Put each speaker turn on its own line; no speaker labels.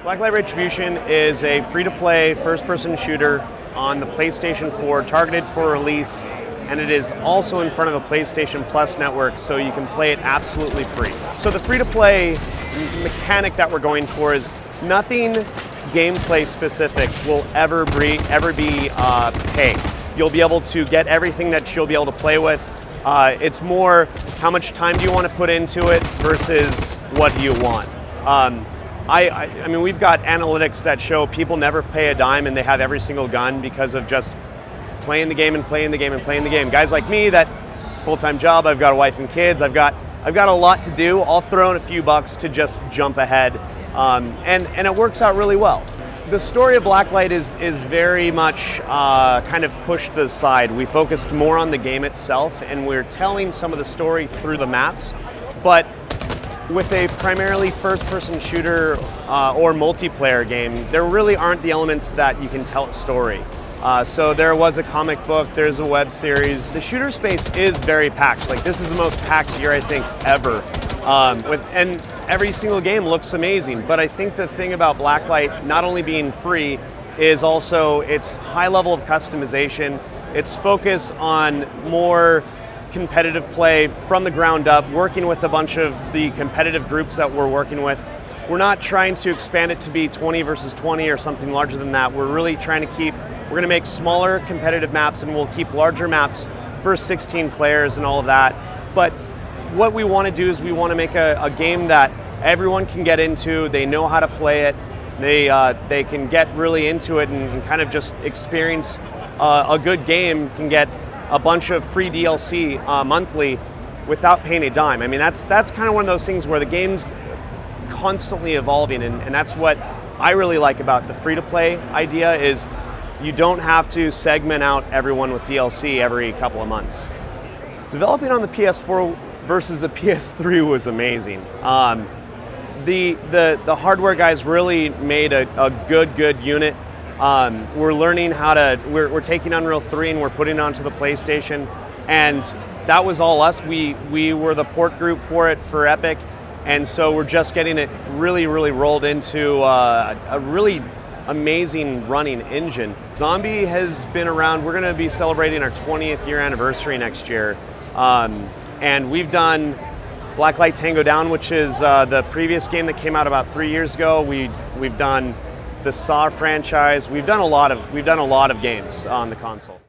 Blacklight Retribution is a free-to-play first-person shooter on the PlayStation 4, targeted for release, and it is also in front of the PlayStation Plus network, so you can play it absolutely free. So the free-to-play mechanic that we're going for is nothing gameplay specific will ever be paid. You'll be able to get everything that you'll be able to play with. It's more how much time do you want to put into it versus what do you want. I mean, we've got analytics that show people never pay a dime and they have every single gun because of just playing the game and playing the game and playing the game. Guys like me, that it's a full-time job, I've got a wife and kids, I've got a lot to do. I'll throw in a few bucks to just jump ahead, and it works out really well. The story of Blacklight is very much kind of pushed to the side. We focused more on the game itself, and we're telling some of the story through the maps, but with a primarily first-person shooter or multiplayer game, there really aren't the elements that you can tell a story. So there was a comic book, there's a web series. The shooter space is very PAX. Like, this is the most PAX year, I think, ever. And every single game looks amazing, but I think the thing about Blacklight not only being free is also its high level of customization, its focus on more competitive play from the ground up, working with a bunch of the competitive groups that we're working with. We're not trying to expand it to be 20 versus 20 or something larger than that. We're really trying to we're going to make smaller competitive maps, and we'll keep larger maps for 16 players and all of that. But what we want to do is we want to make a game that everyone can get into, they know how to play it, they can get really into it and kind of just experience a good game, can get a bunch of free DLC monthly without paying a dime. I mean, that's kind of one of those things where the game's constantly evolving, and that's what I really like about the free-to-play idea is you don't have to segment out everyone with DLC every couple of months. Developing on the PS4 versus the PS3 was amazing. The hardware guys really made a good unit. We're learning how to, we're taking Unreal 3 and we're putting it onto the PlayStation, and that was all us. We were the port group for it for Epic, and so we're just getting it really rolled into a really amazing running engine. Zombie has been around. We're going to be celebrating our 20th year anniversary next year, and we've done Blacklight Tango Down, which is the previous game that came out about 3 years ago. We've done the Saw franchise. We've done a lot of games on the console.